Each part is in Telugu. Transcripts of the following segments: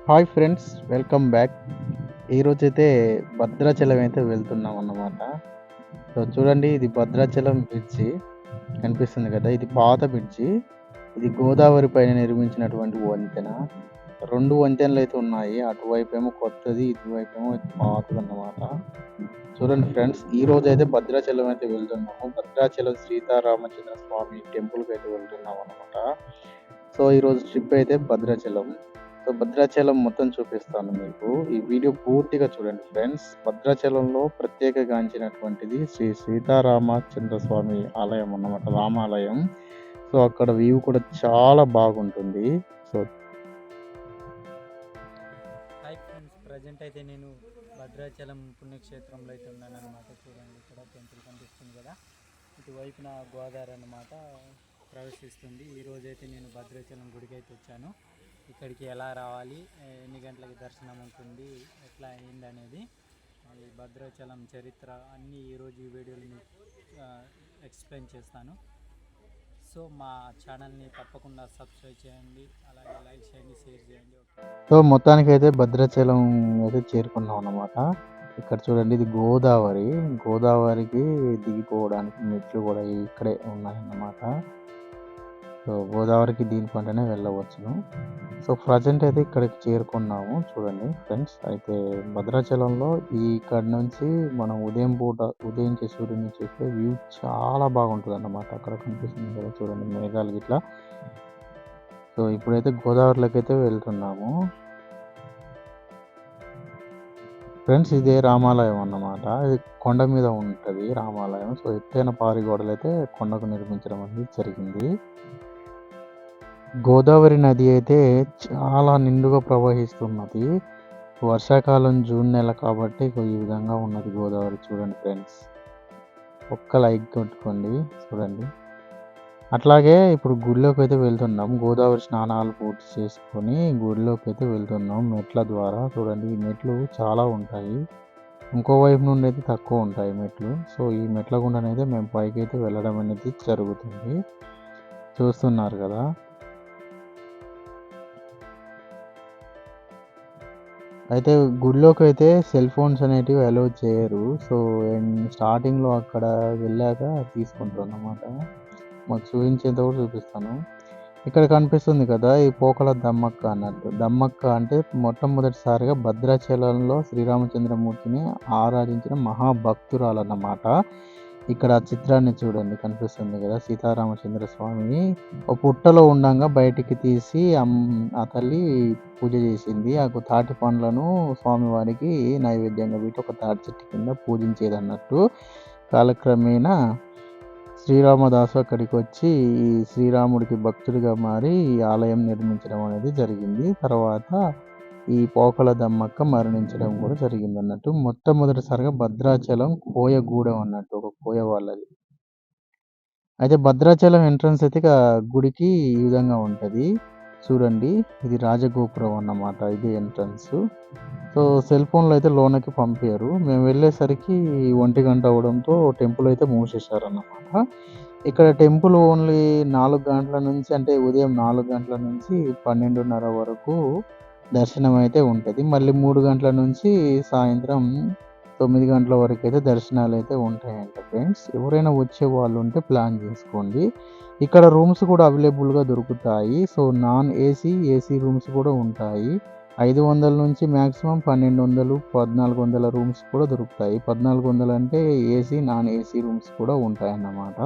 Hi friends, welcome back. ఈరోజైతే భద్రాచలం అయితే వెళ్తున్నాం అన్నమాట. సో చూడండి, ఇది భద్రాచలం బ్రిడ్జి కనిపిస్తుంది కదా, ఇది పాత బ్రిడ్జి. ఇది గోదావరి పైన నిర్మించినటువంటి వంతెన. 2 వంతెనలైతే ఉన్నాయి. అటువైపేమో కొత్తది, ఇటువైపేమో పాతదన్నమాట. చూడండి ఫ్రెండ్స్, ఈరోజైతే భద్రాచలం అయితే వెళ్తున్నాము. భద్రాచలం సీతారామచంద్ర స్వామి టెంపుల్‌కైతే వెళ్తున్నామన్నమాట. సో ఈరోజు ట్రిప్ అయితే భద్రాచలం. సో భద్రాచలం మొత్తం చూపిస్తాను మీకు. ఈ వీడియో పూర్తిగా చూడండి ఫ్రెండ్స్. భద్రాచలంలో ప్రత్యేకగాంచినటువంటిది శ్రీ సీతారామచంద్ర స్వామి ఆలయం అన్నమాట, రామాలయం. సో అక్కడ వ్యూ కూడా చాలా బాగుంటుంది. సో హాయ్ ఫ్రెండ్స్, ప్రజెంట్ అయితే నేను భద్రాచలం పుణ్యక్షేత్రంలో అయితే ఉన్నాను అనమాట. చూడండి, ఇక్కడ టెంపుల్ కనిపిస్తుంది కదా, ఇటువైపున గోదావరి అన్నమాట ప్రవేశిస్తుంది. ఈరోజైతే నేను భద్రాచలం గుడికి అయితే వచ్చాను. ఇక్కడికి ఎలా రావాలి, ఎన్ని గంటలకి దర్శనం ఉంటుంది, ఎట్లా అయింది అనేది, ఈ భద్రాచలం చరిత్ర అన్నీ ఈరోజు ఈ వీడియోలో మీకు ఎక్స్ప్లెయిన్ చేస్తాను. సో మా ఛానల్ని తప్పకుండా సబ్స్క్రైబ్ చేయండి, అలాగే లైక్ చేయండి, షేర్ చేయండి. సో మొత్తానికైతే భద్రాచలం అయితే చేరుకున్నాం అన్నమాట. ఇక్కడ చూడండి, ఇది గోదావరి. గోదావరికి దిగిపోవడానికి మెట్లు కూడా ఇక్కడే ఉన్నాయన్నమాట. సో గోదావరికి దీని పంటనే వెళ్ళవచ్చును. సో ప్రజెంట్ అయితే ఇక్కడికి చేరుకున్నాము. చూడండి ఫ్రెండ్స్, అయితే భద్రాచలంలో ఇక్కడ నుంచి మనం ఉదయం పూట ఉదయించే సూర్యుని చూస్తే వ్యూ చాలా బాగుంటుంది అన్నమాట. అక్కడ కనిపిస్తుంది కదా, చూడండి మేఘాలు ఇట్లా. సో ఇప్పుడైతే గోదావరిలోకి అయితే వెళ్తున్నాము ఫ్రెండ్స్. ఇదే రామాలయం అన్నమాట. ఇది కొండ మీద ఉంటుంది రామాలయం. సో ఎత్తైన పారి గోడలు అయితే కొండకు నిర్మించడం అనేది జరిగింది. గోదావరి నది అయితే చాలా నిండుగా ప్రవహిస్తున్నది. వర్షాకాలం జూన్ నెల కాబట్టి ఈ విధంగా ఉన్నది గోదావరి. చూడండి ఫ్రెండ్స్, ఒక్క లైక్ కొట్టుకోండి. చూడండి, అట్లాగే ఇప్పుడు గుడిలోకి అయితే వెళ్తున్నాం. గోదావరి స్నానాలు పూర్తి చేసుకొని గుడిలోకి అయితే వెళ్తున్నాం మెట్ల ద్వారా. చూడండి, ఈ మెట్లు చాలా ఉంటాయి. ఇంకో వైపు నుండి అయితే తక్కువ ఉంటాయి మెట్లు. సో ఈ మెట్ల గుండానైతే మేము పైకి అయితే వెళ్ళడం అనేది జరుగుతుంది. చూస్తున్నారు కదా. అయితే గుడిలోకి అయితే సెల్ ఫోన్స్ అనేటివి అలౌ చేయరు. సో స్టార్టింగ్లో అక్కడ వెళ్ళాక తీసుకుంటారు అన్నమాట. మాకు చూపించేంత కూడా చూపిస్తాను. ఇక్కడ కనిపిస్తుంది కదా, ఈ పోకల దమ్మక్క అన్నట్టు. దమ్మక్క అంటే మొట్టమొదటిసారిగా భద్రాచలంలో శ్రీరామచంద్రమూర్తిని ఆరాధించిన మహాభక్తురాలన్నమాట. ఇక్కడ చిత్రాన్ని చూడండి, కనిపిస్తుంది కదా, సీతారామచంద్ర స్వామిని ఒక పుట్టలో ఉండంగా బయటికి తీసి ఆ తల్లి పూజ చేసింది. ఆ తాటి పండ్లను స్వామివారికి నైవేద్యంగా పెట్టి ఒక తాటి చెట్టు కింద పూజించేది అన్నట్టు. కాలక్రమేణా శ్రీరామదాసు అక్కడికి వచ్చి ఈ శ్రీరాముడికి భక్తుడిగా మారి ఈ ఆలయం నిర్మించడం అనేది జరిగింది. తర్వాత ఈ పోకల దమ్మక్క మరణించడం కూడా జరిగింది అన్నట్టు. మొట్టమొదటిసారిగా భద్రాచలం కోయగూడెం అన్నట్టు, ఒక కోయ వాళ్ళది. అయితే భద్రాచలం ఎంట్రన్స్ అయితే గుడికి ఈ విధంగా ఉంటుంది. చూడండి, ఇది రాజగోపురం అన్నమాట, ఇది ఎంట్రన్స్. సో సెల్ ఫోన్లో అయితే లోనకి పంపారు. మేము వెళ్ళేసరికి 1 గంట అవ్వడంతో టెంపుల్ అయితే మూసేశారన్నమాట. ఇక్కడ టెంపుల్ ఓన్లీ 4 గంటల నుంచి, అంటే ఉదయం 4 గంటల నుంచి 12:30 వరకు దర్శనం అయితే ఉంటుంది. మళ్ళీ 3 గంటల నుంచి సాయంత్రం 9 గంటల వరకు అయితే దర్శనాలు అయితే ఉంటాయంట ఫ్రెండ్స్. ఎవరైనా వచ్చే వాళ్ళు ఉంటే ప్లాన్ చేసుకోండి. ఇక్కడ రూమ్స్ కూడా అవైలబుల్గా దొరుకుతాయి. So non AC, AC rooms కూడా ఉంటాయి. 500 నుంచి మ్యాక్సిమం 1200, 1400 రూమ్స్ కూడా దొరుకుతాయి. 1400 అంటే ఏసీ, నాన్ ఏసీ రూమ్స్ కూడా ఉంటాయన్నమాట.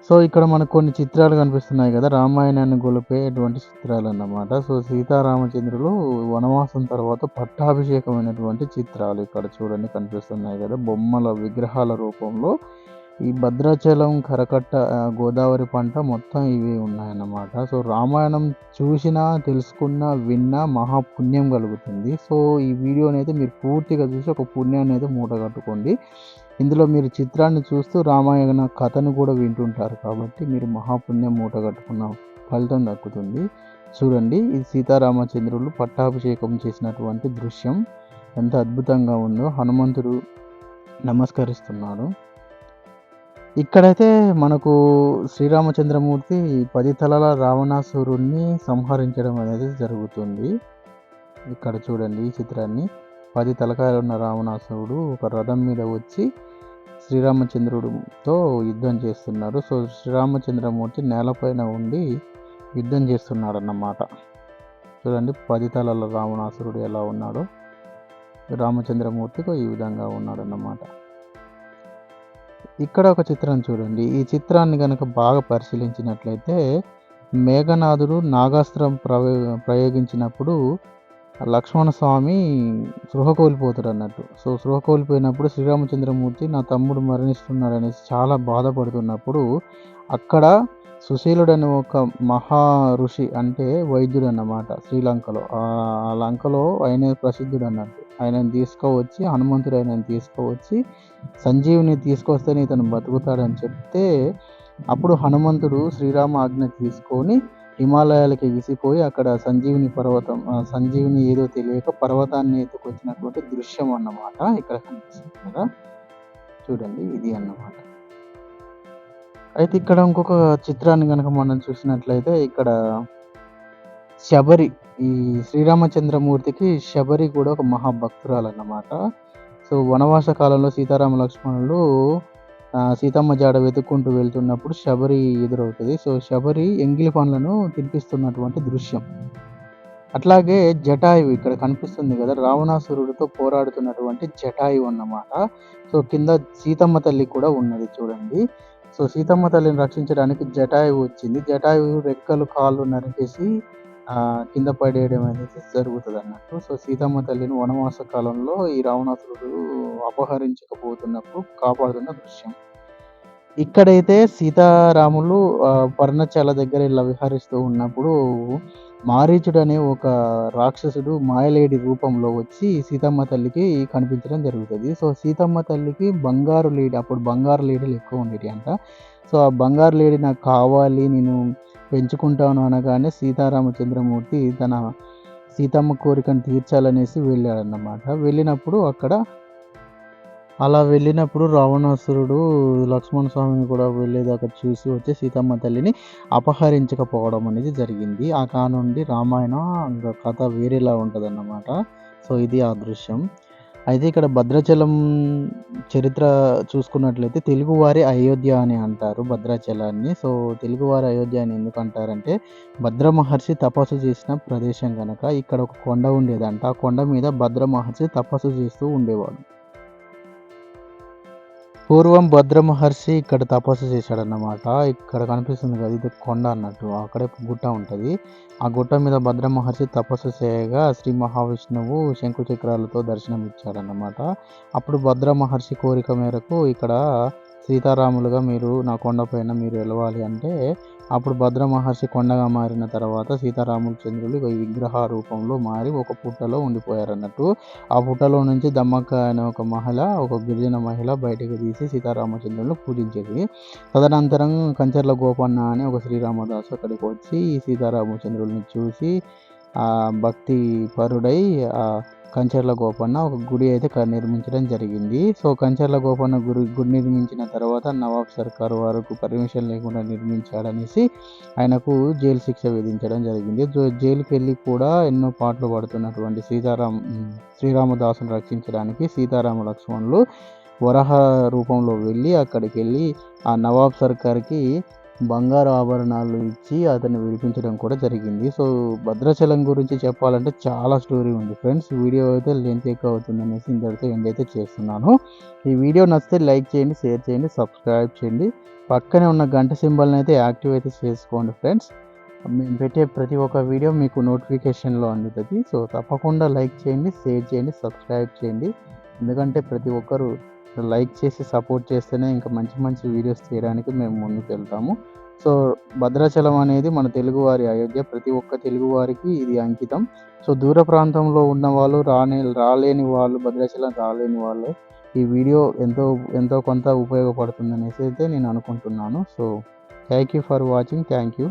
సో ఇక్కడ మనకు కొన్ని చిత్రాలు కనిపిస్తున్నాయి కదా, రామాయణాన్ని గొలిపేటువంటి చిత్రాలు అన్నమాట. సో సీతారామచంద్రులు వనవాసం తర్వాత పట్టాభిషేకమైనటువంటి చిత్రాలు ఇక్కడ చూడండి కనిపిస్తున్నాయి కదా, బొమ్మల విగ్రహాల రూపంలో. ఈ భద్రాచలం కరకట్ట గోదావరి పంట మొత్తం ఇవి ఉన్నాయన్నమాట. సో రామాయణం చూసినా, తెలుసుకున్నా, విన్నా మహాపుణ్యం కలుగుతుంది. సో ఈ వీడియోని అయితే మీరు పూర్తిగా చూసి ఒక పుణ్యాన్ని అయితే మూట కట్టుకోండి. ఇందులో మీరు చిత్రాన్ని చూస్తూ రామాయణ కథను కూడా వింటుంటారు కాబట్టి మీరు మహాపుణ్యం మూట కట్టుకున్న ఫలితం దక్కుతుంది. చూడండి, ఇది సీతారామచంద్రులు పట్టాభిషేకం చేసినటువంటి దృశ్యం ఎంత అద్భుతంగా ఉందో. హనుమంతుడు నమస్కరిస్తున్నాడు. ఇక్కడైతే మనకు శ్రీరామచంద్రమూర్తి 10 తలల రావణాసురుడిని సంహరించడం అనేది జరుగుతుంది. ఇక్కడ చూడండి ఈ చిత్రాన్ని. 10 తలకాయలున్న రావణాసురుడు ఒక రథం మీద వచ్చి శ్రీరామచంద్రుడితో యుద్ధం చేస్తున్నారు. సో శ్రీరామచంద్రమూర్తి నేలపైన ఉండి యుద్ధం చేస్తున్నాడన్నమాట. చూడండి 10 తలల రావణాసురుడు ఎలా ఉన్నాడో, రామచంద్రమూర్తితో ఈ విధంగా ఉన్నాడన్నమాట. ఇక్కడ ఒక చిత్రం చూడండి. ఈ చిత్రాన్ని కనుక బాగా పరిశీలించినట్లయితే మేఘనాథుడు నాగాస్త్రం ప్రయోగించినప్పుడు లక్ష్మణస్వామి స్పృహ కోల్పోతాడు అన్నట్టు. సో స్పృహ కోల్పోయినప్పుడు శ్రీరామచంద్రమూర్తి నా తమ్ముడు మరణిస్తున్నాడు అనేసి చాలా బాధపడుతున్నప్పుడు అక్కడ సుశీలుడని ఒక మహా ఋషి అంటే వైద్యుడు అన్నమాట శ్రీలంకలో. ఆ లంకలో ఆయన ప్రసిద్ధుడు అన్నట్టు. ఆయనను తీసుకువచ్చి హనుమంతుడు ఆయనను తీసుకువచ్చి సంజీవుని తీసుకొస్తేనే ఇతను బతుకుతాడని చెప్తే అప్పుడు హనుమంతుడు శ్రీరామ ఆజ్ఞ తీసుకొని హిమాలయాలకి విసిపోయి అక్కడ సంజీవిని ఏదో తెలియక పర్వతాన్ని ఎత్తుకొచ్చినటువంటి దృశ్యం అన్నమాట ఇక్కడ కనిపిస్తుంది కదా. చూడండి ఇది అన్నమాట. అయితే ఇక్కడ ఇంకొక చిత్రాన్ని కనుక మనం చూసినట్లయితే ఇక్కడ శబరి, ఈ శ్రీరామచంద్రమూర్తికి శబరి కూడా ఒక మహాభక్తురాలు అన్నమాట. సో వనవాస కాలంలో సీతారామ లక్ష్మణులు సీతమ్మ జాడ వెతుక్కుంటూ వెళ్తున్నప్పుడు శబరి ఎదురవుతుంది. సో శబరి ఎంగిలి పండ్లను తినిపిస్తున్నటువంటి దృశ్యం. అట్లాగే జటాయువు ఇక్కడ కనిపిస్తుంది కదా, రావణాసురుడితో పోరాడుతున్నటువంటి జటాయువు అన్నమాట. సో కింద సీతమ్మ తల్లి కూడా ఉన్నది చూడండి. సో సీతమ్మ తల్లిని రక్షించడానికి జటాయువు వచ్చింది. జటాయువు రెక్కలు కాళ్ళు నరికేసి కింద పడేయడం అనేది జరుగుతుంది అన్నట్టు. సో సీతమ్మ తల్లిని వనవాస కాలంలో ఈ రావణాసురుడు అపహరించకపోతున్నప్పుడు కాపాడుతున్న దృశ్యం. ఇక్కడైతే సీతారాములు పర్ణశాల దగ్గర ఇలా విహరిస్తూ ఉన్నప్పుడు మారీచుడు అనే ఒక రాక్షసుడు మాయలేడి రూపంలో వచ్చి సీతమ్మ తల్లికి కనిపించడం జరుగుతుంది. సో సీతమ్మ తల్లికి బంగారు లేడి, అప్పుడు బంగారు లేడీలు ఎక్కువ ఉండేవి అంట. సో ఆ బంగారు లేడి నాకు కావాలి, నేను పెంచుకుంటాను అనగానే సీతారామచంద్రమూర్తి తన సీతమ్మ కోరికను తీర్చాలనేసి వెళ్ళాడన్నమాట. వెళ్ళినప్పుడు రావణాసురుడు లక్ష్మణ స్వామిని కూడా వెళ్ళేదాకా చూసి వచ్చి సీతమ్మ తల్లిని అపహరించకపోవడం అనేది జరిగింది. ఆ కానుండి రామాయణ కథ వేరేలా ఉంటుందన్నమాట. సో ఇది ఆ దృశ్యం. అయితే ఇక్కడ భద్రాచలం చరిత్ర చూసుకున్నట్లయితే తెలుగువారి అయోధ్య అని అంటారు భద్రాచలాన్ని. సో తెలుగువారి అయోధ్య అని ఎందుకు అంటారంటే భద్ర మహర్షి తపస్సు చేసిన ప్రదేశం కనుక. ఇక్కడ ఒక కొండ ఉండేదంట. ఆ కొండ మీద భద్ర మహర్షి తపస్సు చేస్తూ ఉండేవాడు. పూర్వం భద్ర మహర్షి ఇక్కడ తపస్సు చేశాడన్నమాట. ఇక్కడ కనిపిస్తుంది కదా, ఇది కొండ అన్నట్టు. అక్కడే గుట్ట ఉంటుంది. ఆ గుట్ట మీద భద్ర మహర్షి తపస్సు చేయగా శ్రీ మహావిష్ణువు శంకుచక్రాలతో దర్శనం ఇచ్చాడన్నమాట. అప్పుడు భద్ర మహర్షి కోరిక మేరకు ఇక్కడ సీతారాములుగా మీరు నా కొండపైన మీరు వెలవాలి అంటే అప్పుడు భద్ర మహర్షి కొండగా మారిన తర్వాత సీతారామచంద్రులు ఈ విగ్రహ రూపంలో మారి ఒక పుట్టలో ఉండిపోయారన్నట్టు. ఆ పుట్టలో నుంచి దమ్మక్క అనే ఒక గిరిజన మహిళ బయటకు తీసి సీతారామచంద్రులను పూజించేది. తదనంతరం కంచర్ల గోపన్న అనే ఒక శ్రీరామదాసు అక్కడికి వచ్చి సీతారామచంద్రుల్ని చూసి భక్తి పరుడై కంచర్ల గోపన్న ఒక గుడి అయితే నిర్మించడం జరిగింది. సో కంచర్ల గోపన్న గుడి నిర్మించిన తర్వాత నవాబ్ సర్కార్ వారికి పర్మిషన్ లేకుండా నిర్మించాడనేసి ఆయనకు జైలు శిక్ష విధించడం జరిగింది. జైలుకి వెళ్ళి కూడా ఎన్నో పాటలు పడుతున్నటువంటి శ్రీరామదాసును రక్షించడానికి సీతారామ లక్ష్మణులు వరాహ రూపంలో వెళ్ళి అక్కడికి వెళ్ళి ఆ నవాబ్ సర్కార్కి బంగారు ఆభరణాలు ఇచ్చి అతన్ని విడిపించడం కూడా జరిగింది. సో భద్రాచలం గురించి చెప్పాలంటే చాలా స్టోరీ ఉంది ఫ్రెండ్స్. వీడియో అయితే లెంత్ ఎక్కువ అవుతుంది అనేసి ఇంతటితో ఎండ్ అయితే చేస్తున్నాను. ఈ వీడియో నచ్చితే లైక్ చేయండి, షేర్ చేయండి, సబ్స్క్రైబ్ చేయండి. పక్కనే ఉన్న గంట సింబల్ని అయితే యాక్టివ్ అయితే చేసుకోండి ఫ్రెండ్స్. మేము పెట్టే ప్రతి ఒక్క వీడియో మీకు నోటిఫికేషన్లో అందుతుంది. సో తప్పకుండా లైక్ చేయండి, షేర్ చేయండి, సబ్స్క్రైబ్ చేయండి. ఎందుకంటే ప్రతి ఒక్కరు లైక్ చేసి సపోర్ట్ చేస్తేనే ఇంకా మంచి మంచి వీడియోస్ చేయడానికి మేము ముందుకు వెళ్తాము. సో భద్రాచలం అనేది మన తెలుగువారి అయోధ్య. ప్రతి ఒక్క తెలుగువారికి ఇది అంకితం. సో దూర ప్రాంతంలో ఉన్న వాళ్ళు రాలేని వాళ్ళు, భద్రాచలం రాలేని వాళ్ళు ఈ వీడియో ఎంతో కొంత ఉపయోగపడుతుంది అనేసి అయితే నేను అనుకుంటున్నాను. So thank you for watching. Thank you.